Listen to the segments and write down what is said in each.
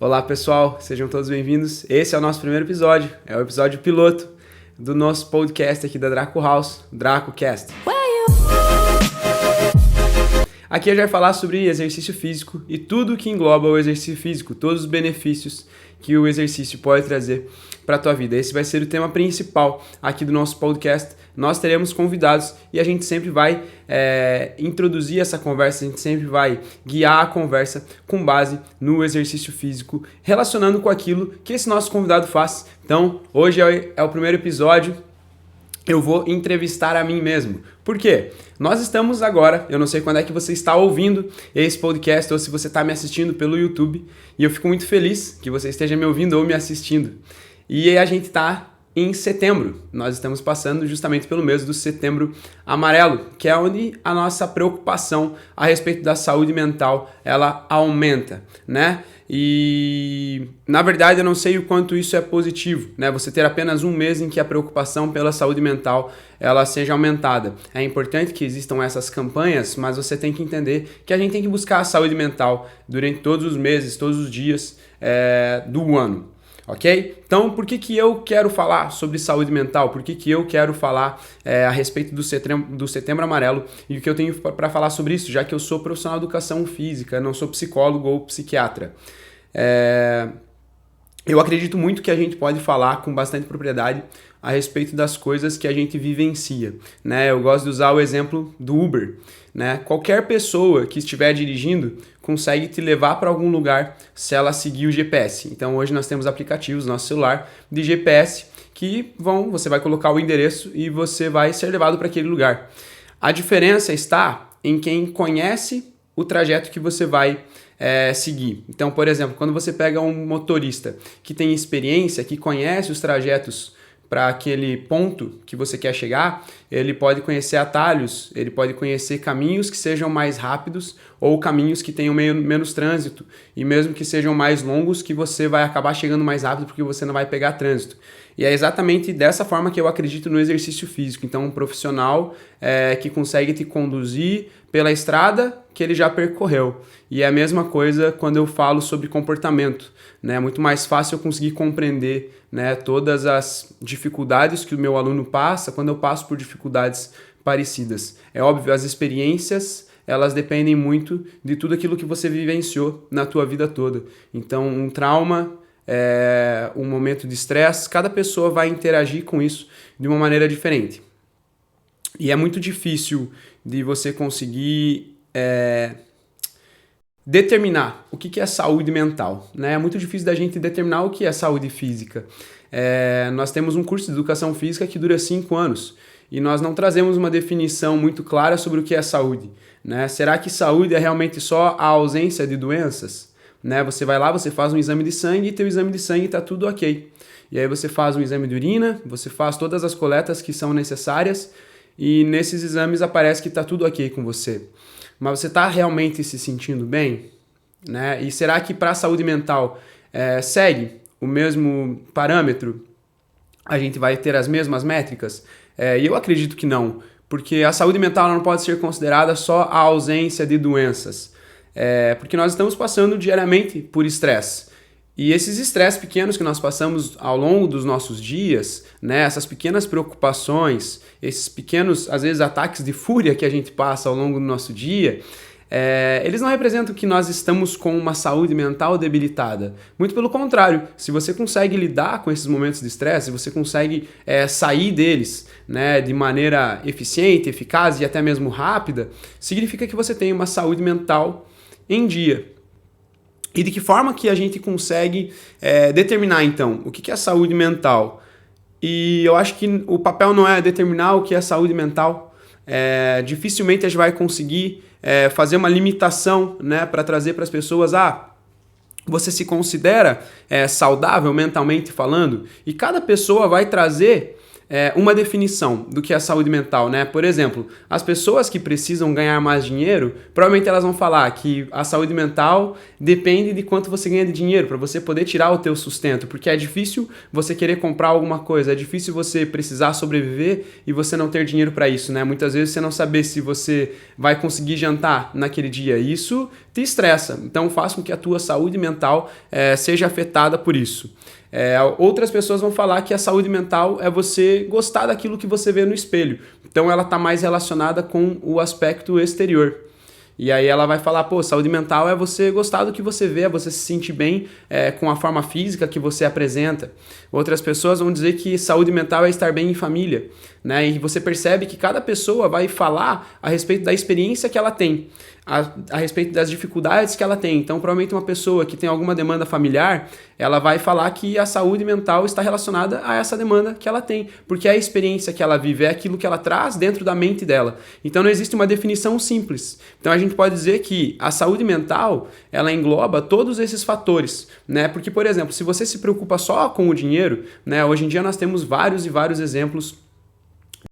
Olá pessoal, sejam todos bem-vindos. Esse é o nosso primeiro episódio, é o episódio piloto do nosso podcast aqui da Draco House, DracoCast. Aqui a gente vai falar sobre exercício físico e tudo que engloba o exercício físico, todos os benefícios que o exercício pode trazer para a tua vida. Esse vai ser o tema principal aqui do nosso podcast. Nós teremos convidados e a gente sempre vai introduzir essa conversa, a gente sempre vai guiar a conversa com base no exercício físico, relacionando com aquilo que esse nosso convidado faz. Então, hoje é o primeiro episódio. Eu vou entrevistar a mim mesmo. Por quê? Nós estamos agora, eu não sei quando é que você está ouvindo esse podcast ou se você está me assistindo pelo YouTube, e eu fico muito feliz que você esteja me ouvindo ou me assistindo. E a gente está em setembro, nós estamos passando justamente pelo mês do Setembro Amarelo, que é onde a nossa preocupação a respeito da saúde mental, ela aumenta, né? E, na verdade, eu não sei o quanto isso é positivo, né? Você ter apenas um mês em que a preocupação pela saúde mental, ela seja aumentada. É importante que existam essas campanhas, mas você tem que entender que a gente tem que buscar a saúde mental durante todos os meses, todos os dias do ano. Ok? Então, por que eu quero falar sobre saúde mental? Por que eu quero falar a respeito do Setembro Amarelo e o que eu tenho para falar sobre isso, já que eu sou profissional de educação física, não sou psicólogo ou psiquiatra. Eu acredito muito que a gente pode falar com bastante propriedade a respeito das coisas que a gente vivencia, né? Eu gosto de usar o exemplo do Uber, né? Qualquer pessoa que estiver dirigindo consegue te levar para algum lugar se ela seguir o GPS. Então hoje nós temos aplicativos no nosso celular de GPS que você vai colocar o endereço e você vai ser levado para aquele lugar. A diferença está em quem conhece o trajeto que você vai seguir. Então, por exemplo, quando você pega um motorista que tem experiência, que conhece os trajetos para aquele ponto que você quer chegar, ele pode conhecer atalhos, ele pode conhecer caminhos que sejam mais rápidos ou caminhos que tenham menos trânsito, e mesmo que sejam mais longos, que você vai acabar chegando mais rápido porque você não vai pegar trânsito. E é exatamente dessa forma que eu acredito no exercício físico. Então, um profissional que consegue te conduzir pela estrada que ele já percorreu. E é a mesma coisa quando eu falo sobre comportamento, né? É muito mais fácil eu conseguir compreender, né, todas as dificuldades que o meu aluno passa quando eu passo por dificuldades parecidas. É óbvio, as experiências, elas dependem muito de tudo aquilo que você vivenciou na tua vida toda. Então, um trauma, um momento de estresse, cada pessoa vai interagir com isso de uma maneira diferente. E é muito difícil de você conseguir determinar o que é saúde mental, né? É muito difícil da gente determinar o que é saúde física. Nós temos um curso de educação física que dura 5 anos e nós não trazemos uma definição muito clara sobre o que é saúde, né? Será que saúde é realmente só a ausência de doenças? Né? Você vai lá, você faz um exame de sangue e teu exame de sangue está tudo ok. E aí você faz um exame de urina, você faz todas as coletas que são necessárias e nesses exames aparece que está tudo ok com você. Mas você está realmente se sentindo bem? Né? E será que para a saúde mental segue o mesmo parâmetro? A gente vai ter as mesmas métricas? E eu acredito que não, porque a saúde mental não pode ser considerada só a ausência de doenças. Porque nós estamos passando diariamente por estresse. E esses estresses pequenos que nós passamos ao longo dos nossos dias, né, essas pequenas preocupações, esses pequenos, às vezes, ataques de fúria que a gente passa ao longo do nosso dia, eles não representam que nós estamos com uma saúde mental debilitada. Muito pelo contrário, se você consegue lidar com esses momentos de estresse, se você consegue sair deles, né, de maneira eficiente, eficaz e até mesmo rápida, significa que você tem uma saúde mental em dia. E de que forma que a gente consegue determinar, então, o que é saúde mental? E eu acho que o papel não é determinar o que é saúde mental. Dificilmente a gente vai conseguir fazer uma limitação, né, para trazer para as pessoas, você se considera saudável mentalmente falando? E cada pessoa vai trazer uma definição do que é saúde mental, né? Por exemplo, as pessoas que precisam ganhar mais dinheiro, provavelmente elas vão falar que a saúde mental depende de quanto você ganha de dinheiro para você poder tirar o teu sustento, porque é difícil você querer comprar alguma coisa, é difícil você precisar sobreviver e você não ter dinheiro para isso, né? Muitas vezes você não saber se você vai conseguir jantar naquele dia. Isso te estressa. Então faz com que a tua saúde mental seja afetada por isso. Outras pessoas vão falar que a saúde mental é você gostar daquilo que você vê no espelho. Então ela está mais relacionada com o aspecto exterior. E aí ela vai falar, pô, saúde mental é você gostar do que você vê, é você se sentir bem com a forma física que você apresenta. Outras pessoas vão dizer que saúde mental é estar bem em família, né? E você percebe que cada pessoa vai falar a respeito da experiência que ela tem, a respeito das dificuldades que ela tem. Então, provavelmente uma pessoa que tem alguma demanda familiar, ela vai falar que a saúde mental está relacionada a essa demanda que ela tem, porque é a experiência que ela vive, é aquilo que ela traz dentro da mente dela. Então, não existe uma definição simples. Então, a gente pode dizer que a saúde mental, ela engloba todos esses fatores, né? Porque, por exemplo, se você se preocupa só com o dinheiro, né? Hoje em dia nós temos vários e vários exemplos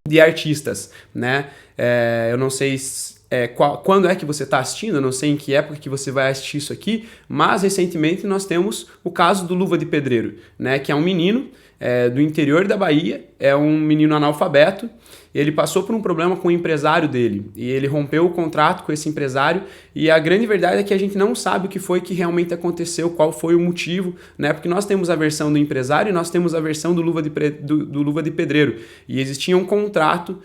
de artistas, né? Eu não sei quando é que você está assistindo, eu não sei em que época que você vai assistir isso aqui, mas recentemente nós temos o caso do Luva de Pedreiro, né? Que é um menino do interior da Bahia, é um menino analfabeto. Ele passou por um problema com o empresário dele e ele rompeu o contrato com esse empresário, e a grande verdade é que a gente não sabe o que foi que realmente aconteceu, qual foi o motivo, né? Porque nós temos a versão do empresário e nós temos a versão do Luva de Pedreiro, e existia um contrato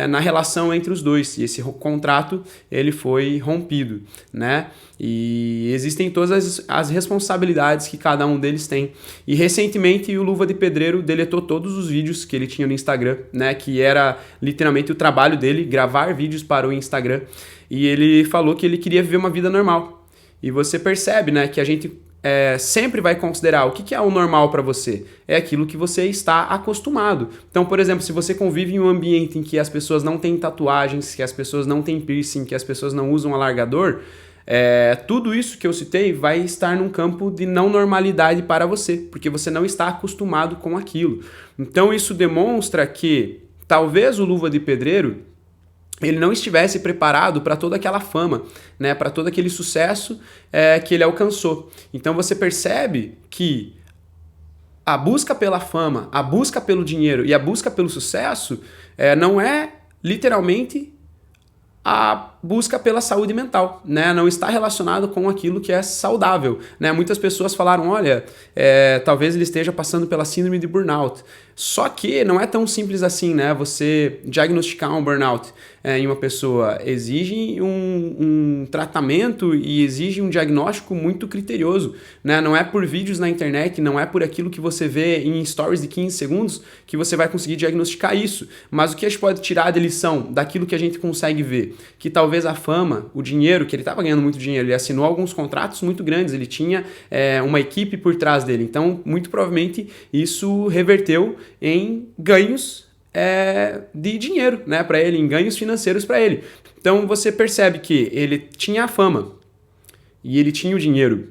na relação entre os dois, e esse contrato ele foi rompido, né? E existem todas as responsabilidades que cada um deles tem. E recentemente o Luva de Pedreiro deletou todos os vídeos que ele tinha no Instagram, né? Que era literalmente o trabalho dele, gravar vídeos para o Instagram. E ele falou que ele queria viver uma vida normal. E você percebe, né, que a gente sempre vai considerar o que é o normal para você. É aquilo que você está acostumado. Então, por exemplo, se você convive em um ambiente em que as pessoas não têm tatuagens, que as pessoas não têm piercing, que as pessoas não usam alargador, tudo isso que eu citei vai estar num campo de não normalidade para você, porque você não está acostumado com aquilo. Então isso demonstra que talvez o Luva de Pedreiro ele não estivesse preparado para toda aquela fama, né, para todo aquele sucesso que ele alcançou. Então você percebe que a busca pela fama, a busca pelo dinheiro e a busca pelo sucesso não é literalmente a busca pela saúde mental, né? Não está relacionado com aquilo que é saudável, né? Muitas pessoas falaram, olha, talvez ele esteja passando pela síndrome de burnout. Só que não é tão simples assim, né? Você diagnosticar um burnout em uma pessoa exige um tratamento e exige um diagnóstico muito criterioso, né? Não é por vídeos na internet, não é por aquilo que você vê em stories de 15 segundos que você vai conseguir diagnosticar isso. Mas o que a gente pode tirar de lição daquilo que a gente consegue ver? Que talvez a fama, o dinheiro, que ele estava ganhando muito dinheiro, ele assinou alguns contratos muito grandes, ele tinha uma equipe por trás dele. Então, muito provavelmente, isso reverteu em ganhos de dinheiro, né, para ele, em ganhos financeiros para ele. Então você percebe que ele tinha a fama e ele tinha o dinheiro,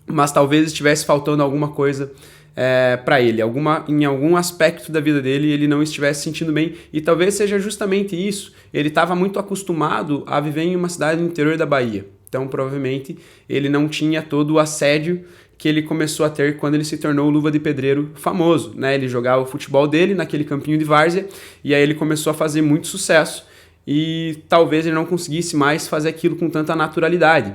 mas talvez estivesse faltando alguma coisa para ele, em algum aspecto da vida dele ele não estivesse sentindo bem, e talvez seja justamente isso. Ele estava muito acostumado a viver em uma cidade no interior da Bahia, então provavelmente ele não tinha todo o assédio que ele começou a ter quando ele se tornou o Luva de Pedreiro famoso, né? Ele jogava o futebol dele naquele campinho de várzea, e aí ele começou a fazer muito sucesso, e talvez ele não conseguisse mais fazer aquilo com tanta naturalidade.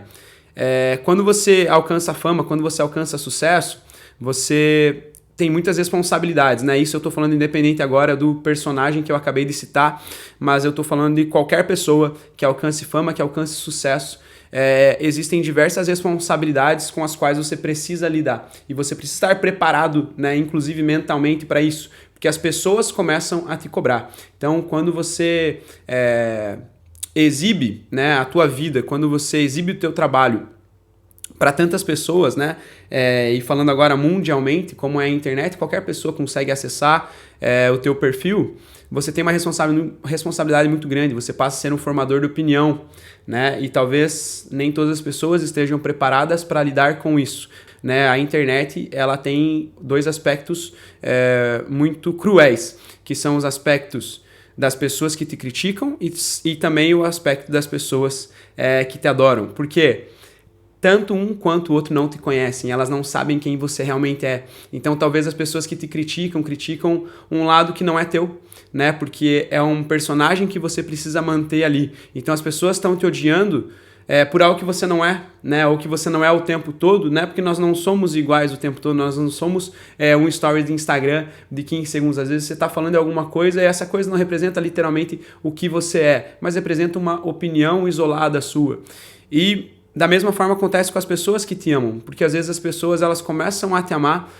Quando você alcança fama, quando você alcança sucesso, você tem muitas responsabilidades, né? Isso eu tô falando independente agora do personagem que eu acabei de citar, mas eu tô falando de qualquer pessoa que alcance fama, que alcance sucesso. Existem diversas responsabilidades com as quais você precisa lidar, e você precisa estar preparado, né, inclusive mentalmente para isso, porque as pessoas começam a te cobrar. Então, quando você exibe, né, a tua vida, quando você exibe o teu trabalho para tantas pessoas, né? E falando agora mundialmente, como é a internet, qualquer pessoa consegue acessar o teu perfil. Você tem uma responsabilidade muito grande, você passa a ser um formador de opinião, né? E talvez nem todas as pessoas estejam preparadas para lidar com isso, né? A internet, ela tem dois aspectos muito cruéis, que são os aspectos das pessoas que te criticam e também o aspecto das pessoas que te adoram. Por quê? Tanto um quanto o outro não te conhecem, elas não sabem quem você realmente é. Então talvez as pessoas que te criticam um lado que não é teu, né? Porque é um personagem que você precisa manter ali. Então as pessoas estão te odiando por algo que você não é, né? Ou que você não é o tempo todo, né? Porque nós não somos iguais o tempo todo, nós não somos um story de Instagram de 15 segundos. Às vezes você está falando de alguma coisa e essa coisa não representa literalmente o que você é, mas representa uma opinião isolada sua. E da mesma forma acontece com as pessoas que te amam, porque às vezes as pessoas elas começam a te amar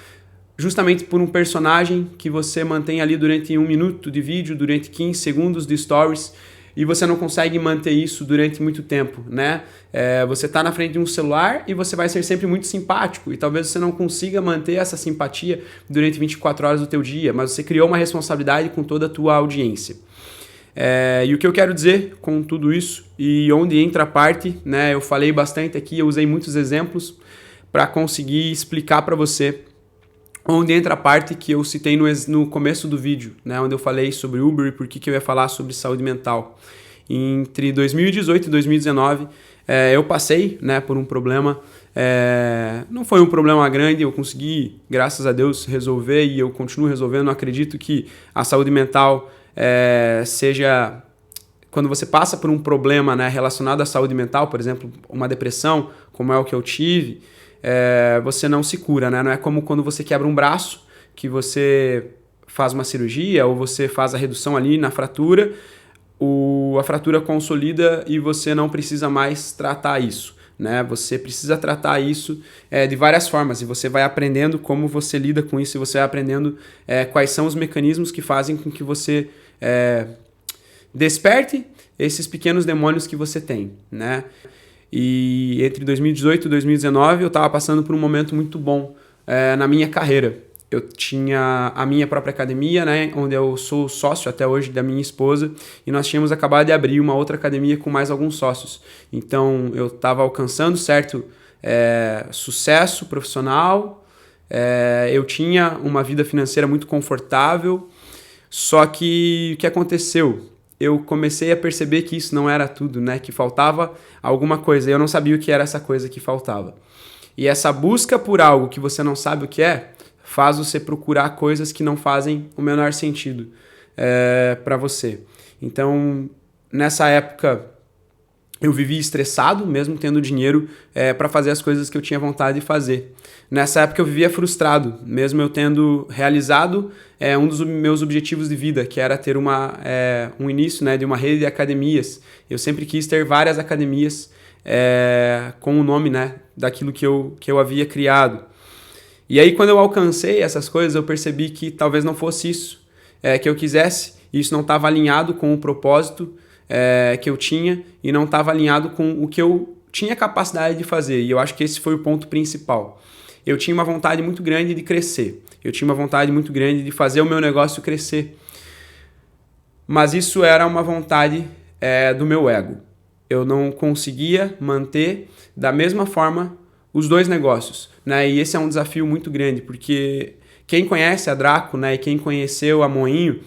justamente por um personagem que você mantém ali durante 1 minuto de vídeo, durante 15 segundos de stories, e você não consegue manter isso durante muito tempo, né? Você tá na frente de um celular e você vai ser sempre muito simpático, e talvez você não consiga manter essa simpatia durante 24 horas do teu dia, mas você criou uma responsabilidade com toda a tua audiência. E o que eu quero dizer com tudo isso, e onde entra a parte, né? Eu falei bastante aqui, eu usei muitos exemplos para conseguir explicar para você onde entra a parte que eu citei no começo do vídeo, né, onde eu falei sobre Uber e por que eu ia falar sobre saúde mental. Entre 2018 e 2019, eu passei, né, por um problema, não foi um problema grande, eu consegui, graças a Deus, resolver e eu continuo resolvendo. Eu acredito que a saúde mental seja... Quando você passa por um problema, né, relacionado à saúde mental, por exemplo, uma depressão, como é o que eu tive, você não se cura, né? Não é como quando você quebra um braço, que você faz uma cirurgia ou você faz a redução ali na fratura, a fratura consolida e você não precisa mais tratar isso, né? Você precisa tratar isso de várias formas e você vai aprendendo como você lida com isso e você vai aprendendo quais são os mecanismos que fazem com que você desperte esses pequenos demônios que você tem, né? E entre 2018 e 2019 eu estava passando por um momento muito bom na minha carreira. Eu tinha a minha própria academia, né, onde eu sou sócio até hoje da minha esposa, e nós tínhamos acabado de abrir uma outra academia com mais alguns sócios. Então eu estava alcançando certo sucesso profissional, eu tinha uma vida financeira muito confortável, só que o que aconteceu? Eu comecei a perceber que isso não era tudo, né? Que faltava alguma coisa. E eu não sabia o que era essa coisa que faltava. E essa busca por algo que você não sabe o que faz você procurar coisas que não fazem o menor sentido para você. Então, nessa época, eu vivia estressado, mesmo tendo dinheiro para fazer as coisas que eu tinha vontade de fazer. Nessa época eu vivia frustrado, mesmo eu tendo realizado um dos meus objetivos de vida, que era ter um início, né, de uma rede de academias. Eu sempre quis ter várias academias com o nome, né, daquilo que eu havia criado. E aí quando eu alcancei essas coisas, eu percebi que talvez não fosse isso que eu quisesse, e isso não estava alinhado com o propósito que eu tinha e não estava alinhado com o que eu tinha capacidade de fazer. E eu acho que esse foi o ponto principal. Eu tinha uma vontade muito grande de crescer. Eu tinha uma vontade muito grande de fazer o meu negócio crescer. Mas isso era uma vontade do meu ego. Eu não conseguia manter da mesma forma os dois negócios, né? E esse é um desafio muito grande, porque quem conhece a Draco, né, e quem conheceu a Moinho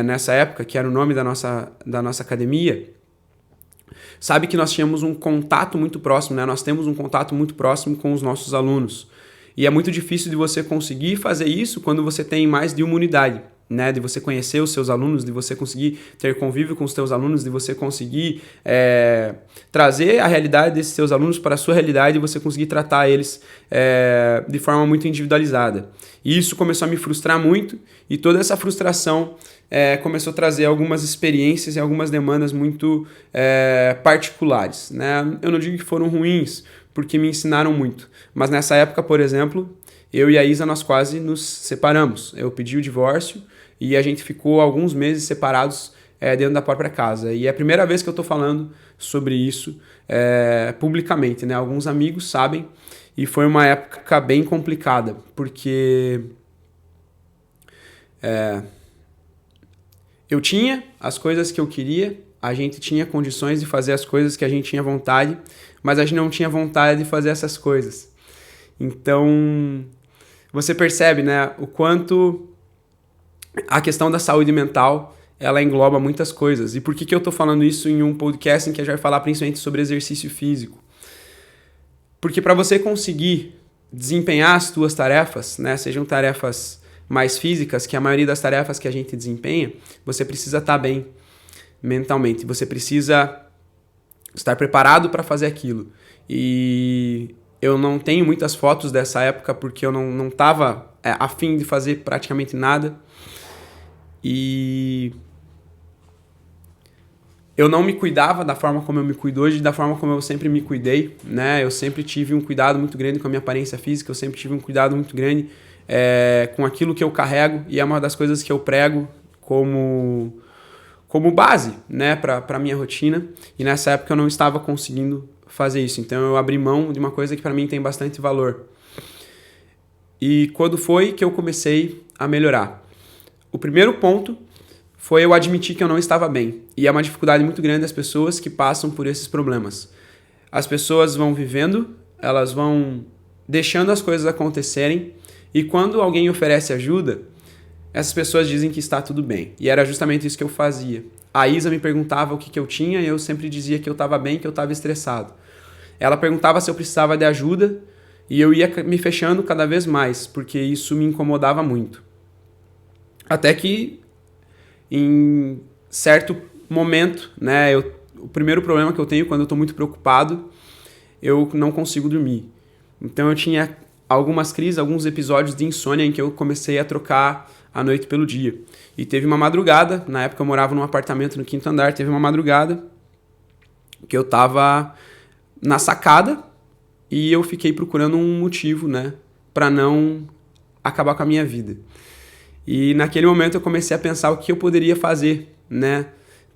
nessa época, que era o nome da nossa academia, sabe que nós tínhamos um contato muito próximo, né? Nós temos um contato muito próximo com os nossos alunos. E é muito difícil de você conseguir fazer isso quando você tem mais de uma unidade, né? De você conhecer os seus alunos, de você conseguir ter convívio com os seus alunos, de você conseguir trazer a realidade desses seus alunos para a sua realidade e você conseguir tratar eles de forma muito individualizada. E isso começou a me frustrar muito e toda essa frustração começou a trazer algumas experiências e algumas demandas muito particulares, né? Eu não digo que foram ruins, porque me ensinaram muito. Mas nessa época, por exemplo, eu e a Isa, nós quase nos separamos. Eu pedi o divórcio e a gente ficou alguns meses separados dentro da própria casa. E é a primeira vez que eu estou falando sobre isso publicamente, né? Alguns amigos sabem e foi uma época bem complicada, porque eu tinha as coisas que eu queria, a gente tinha condições de fazer as coisas que a gente tinha vontade, mas a gente não tinha vontade de fazer essas coisas. Então, você percebe, né, o quanto a questão da saúde mental, ela engloba muitas coisas. E por que eu estou falando isso em um podcast em que a gente vai falar principalmente sobre exercício físico? Porque para você conseguir desempenhar as tuas tarefas, né, sejam tarefas mais físicas, que a maioria das tarefas que a gente desempenha, você precisa estar bem mentalmente. Você precisa estar preparado para fazer aquilo. E eu não tenho muitas fotos dessa época porque eu não estava a fim de fazer praticamente nada. E eu não me cuidava da forma como eu me cuido hoje, da forma como eu sempre me cuidei, né? Eu sempre tive um cuidado muito grande com a minha aparência física, eu sempre tive um cuidado muito grande com aquilo que eu carrego, e é uma das coisas que eu prego como base, né, para a minha rotina. E nessa época eu não estava conseguindo fazer isso, então eu abri mão de uma coisa que para mim tem bastante valor. E quando foi que eu comecei a melhorar? O primeiro ponto foi eu admitir que eu não estava bem. E é uma dificuldade muito grande das pessoas que passam por esses problemas. As pessoas vão vivendo, elas vão deixando as coisas acontecerem, e quando alguém oferece ajuda, essas pessoas dizem que está tudo bem. E era justamente isso que eu fazia. A Isa me perguntava o que eu tinha, e eu sempre dizia que eu estava bem, que eu estava estressado. Ela perguntava se eu precisava de ajuda, e eu ia me fechando cada vez mais, porque isso me incomodava muito. Até que, em certo momento, né, o primeiro problema que eu tenho quando eu estou muito preocupado, eu não consigo dormir. Então eu tinha algumas crises, alguns episódios de insônia em que eu comecei a trocar a noite pelo dia. E teve uma madrugada, na época eu morava num apartamento no 5º andar, teve uma madrugada que eu estava na sacada e eu fiquei procurando um motivo, né, para não acabar com a minha vida. E naquele momento eu comecei a pensar o que eu poderia fazer, né,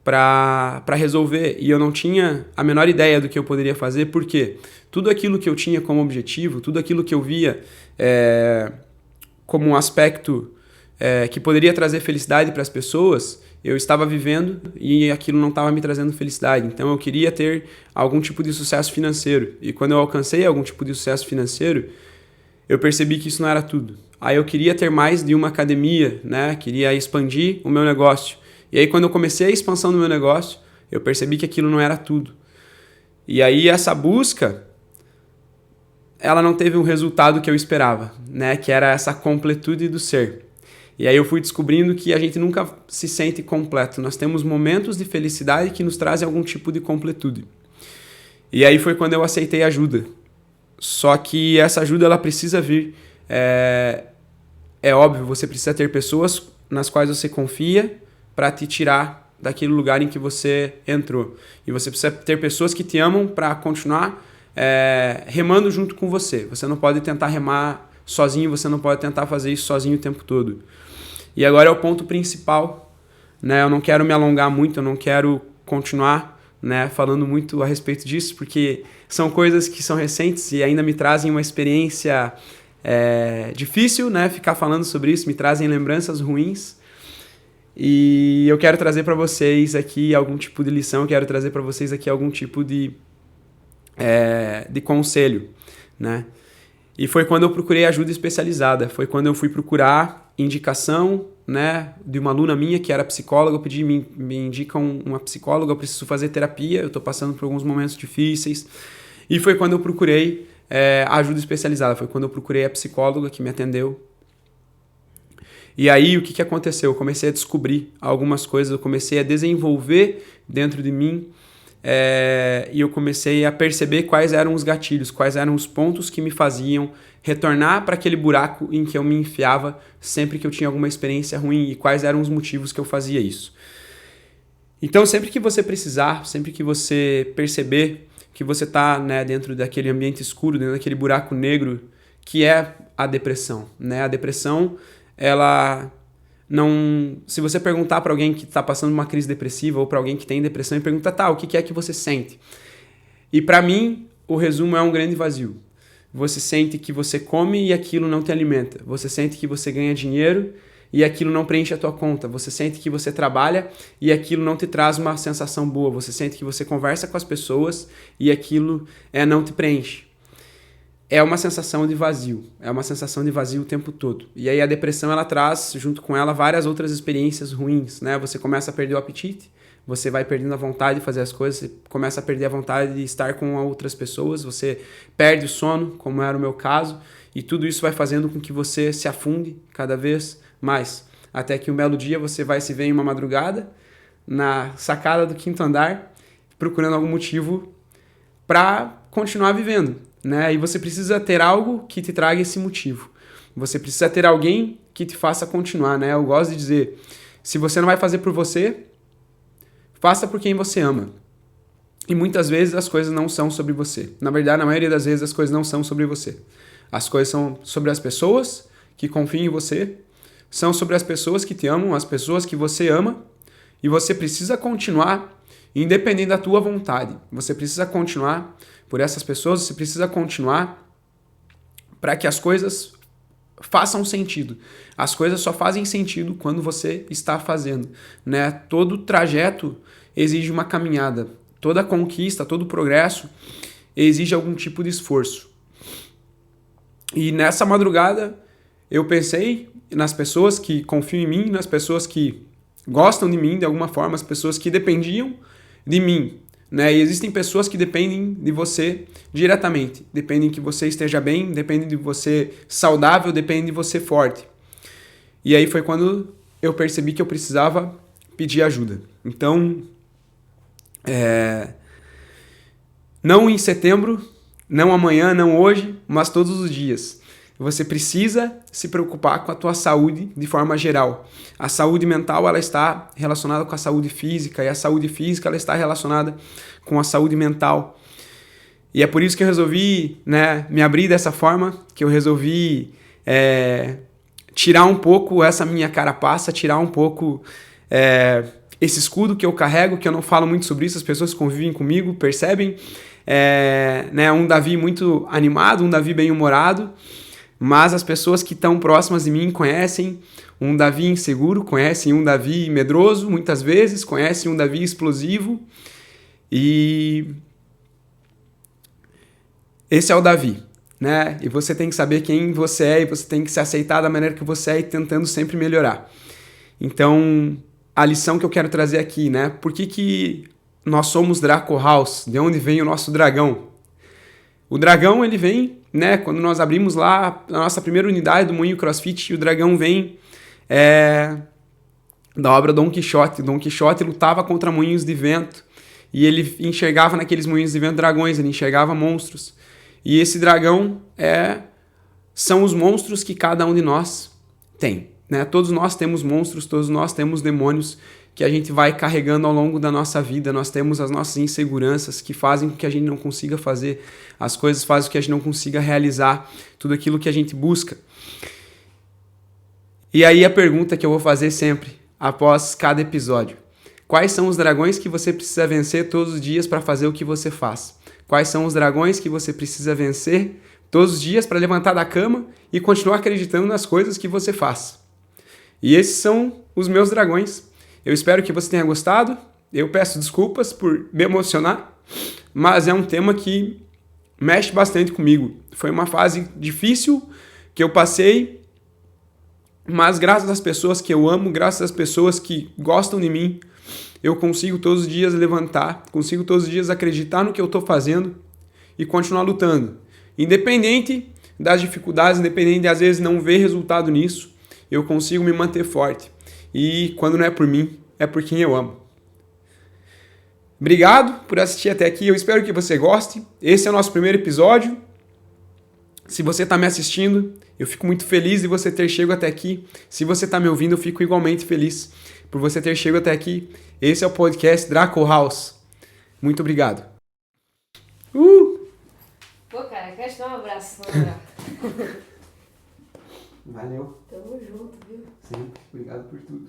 para resolver. E eu não tinha a menor ideia do que eu poderia fazer, porque tudo aquilo que eu tinha como objetivo, tudo aquilo que eu via como um aspecto que poderia trazer felicidade para as pessoas, eu estava vivendo e aquilo não estava me trazendo felicidade. Então eu queria ter algum tipo de sucesso financeiro. E quando eu alcancei algum tipo de sucesso financeiro, eu percebi que isso não era tudo. Aí eu queria ter mais de uma academia, né? Queria expandir o meu negócio. E aí quando eu comecei a expansão do meu negócio, eu percebi que aquilo não era tudo. E aí essa busca, ela não teve o resultado que eu esperava, né? Que era essa completude do ser. E aí eu fui descobrindo que a gente nunca se sente completo. Nós temos momentos de felicidade que nos trazem algum tipo de completude. E aí foi quando eu aceitei ajuda. Só que essa ajuda ela precisa vir. É óbvio, você precisa ter pessoas nas quais você confia para te tirar daquele lugar em que você entrou. E você precisa ter pessoas que te amam para continuar remando junto com você. Você não pode tentar remar sozinho, você não pode tentar fazer isso sozinho o tempo todo. E agora é o ponto principal, né? Eu não quero me alongar muito, eu não quero continuar, né, falando muito a respeito disso, porque são coisas que são recentes e ainda me trazem uma experiência difícil, né? Ficar falando sobre isso, me trazem lembranças ruins. E eu quero trazer para vocês aqui algum tipo de lição, eu quero trazer para vocês aqui algum tipo de conselho, né? E foi quando eu procurei ajuda especializada, foi quando eu fui procurar indicação, né, de uma aluna minha que era psicóloga. Eu pedi, me indica uma psicóloga, eu preciso fazer terapia, eu estou passando por alguns momentos difíceis. E foi quando eu procurei ajuda especializada, foi quando eu procurei a psicóloga que me atendeu. E aí o que aconteceu? Eu comecei a descobrir algumas coisas, eu comecei a desenvolver dentro de mim e eu comecei a perceber quais eram os gatilhos, quais eram os pontos que me faziam retornar para aquele buraco em que eu me enfiava sempre que eu tinha alguma experiência ruim e quais eram os motivos que eu fazia isso. Então sempre que você precisar, sempre que você perceber que você está, né, dentro daquele ambiente escuro, dentro daquele buraco negro que é a depressão, né? A depressão, ela não... Se você perguntar para alguém que está passando uma crise depressiva ou para alguém que tem depressão e pergunta, tá, o que é que você sente? E para mim, o resumo é um grande vazio. Você sente que você come e aquilo não te alimenta. Você sente que você ganha dinheiro e aquilo não preenche a tua conta. Você sente que você trabalha e aquilo não te traz uma sensação boa. Você sente que você conversa com as pessoas e aquilo não te preenche. É uma sensação de vazio. É uma sensação de vazio o tempo todo. E aí a depressão, ela traz junto com ela várias outras experiências ruins, né? Você começa a perder o apetite, você vai perdendo a vontade de fazer as coisas, você começa a perder a vontade de estar com outras pessoas, você perde o sono, como era o meu caso, e tudo isso vai fazendo com que você se afunde cada vez mais. Até que um belo dia você vai se ver em uma madrugada, na sacada do 5º andar, procurando algum motivo para continuar vivendo, né? E você precisa ter algo que te traga esse motivo. Você precisa ter alguém que te faça continuar, né? Eu gosto de dizer, se você não vai fazer por você, faça por quem você ama. E muitas vezes as coisas não são sobre você. Na verdade, na maioria das vezes as coisas não são sobre você. As coisas são sobre as pessoas que confiam em você, são sobre as pessoas que te amam, as pessoas que você ama, e você precisa continuar independente da tua vontade. Você precisa continuar por essas pessoas, você precisa continuar para que as coisas façam sentido. As coisas só fazem sentido quando você está fazendo, né? Todo trajeto exige uma caminhada. Toda conquista, todo progresso exige algum tipo de esforço. E nessa madrugada eu pensei nas pessoas que confiam em mim, nas pessoas que gostam de mim de alguma forma, as pessoas que dependiam de mim, né? E existem pessoas que dependem de você diretamente, dependem que você esteja bem, dependem de você saudável, dependem de você forte. E aí foi quando eu percebi que eu precisava pedir ajuda. Então, não em setembro, não amanhã, não hoje, mas todos os dias. Você precisa se preocupar com a tua saúde de forma geral. A saúde mental ela está relacionada com a saúde física e a saúde física ela está relacionada com a saúde mental. E é por isso que eu resolvi, né, me abrir dessa forma, que eu resolvi tirar um pouco essa minha carapaça, tirar um pouco esse escudo que eu carrego, que eu não falo muito sobre isso, as pessoas que convivem comigo percebem. Né, um Davi muito animado, um Davi bem-humorado, mas as pessoas que estão próximas de mim conhecem um Davi inseguro, conhecem um Davi medroso, muitas vezes, conhecem um Davi explosivo, e esse é o Davi, né? E você tem que saber quem você é, e você tem que se aceitar da maneira que você é e tentando sempre melhorar. Então, a lição que eu quero trazer aqui, né? Por que nós somos Draco House? De onde vem o nosso dragão? O dragão, ele vem, né? Quando nós abrimos lá a nossa primeira unidade do Moinho CrossFit, o dragão vem da obra Dom Quixote. Dom Quixote lutava contra moinhos de vento e ele enxergava naqueles moinhos de vento dragões, ele enxergava monstros. E esse dragão são os monstros que cada um de nós tem, né? Todos nós temos monstros, todos nós temos demônios que a gente vai carregando ao longo da nossa vida. Nós temos as nossas inseguranças que fazem com que a gente não consiga fazer as coisas, fazem com que a gente não consiga realizar tudo aquilo que a gente busca. E aí a pergunta que eu vou fazer sempre, após cada episódio: quais são os dragões que você precisa vencer todos os dias para fazer o que você faz? Quais são os dragões que você precisa vencer todos os dias para levantar da cama e continuar acreditando nas coisas que você faz? E esses são os meus dragões. Eu espero que você tenha gostado. Eu peço desculpas por me emocionar, mas é um tema que mexe bastante comigo. Foi uma fase difícil que eu passei, mas graças às pessoas que eu amo, graças às pessoas que gostam de mim, eu consigo todos os dias levantar, consigo todos os dias acreditar no que eu estou fazendo e continuar lutando. Independente das dificuldades, independente de às vezes não ver resultado nisso, eu consigo me manter forte. E quando não é por mim, é por quem eu amo. Obrigado por assistir até aqui. Eu espero que você goste. Esse é o nosso primeiro episódio. Se você está me assistindo, eu fico muito feliz de você ter chegado até aqui. Se você está me ouvindo, eu fico igualmente feliz por você ter chegado até aqui. Esse é o podcast Draco House. Muito obrigado. Pô, cara, quer te dar um abraço? Valeu. Tamo junto, viu? Sempre. Obrigado por tudo.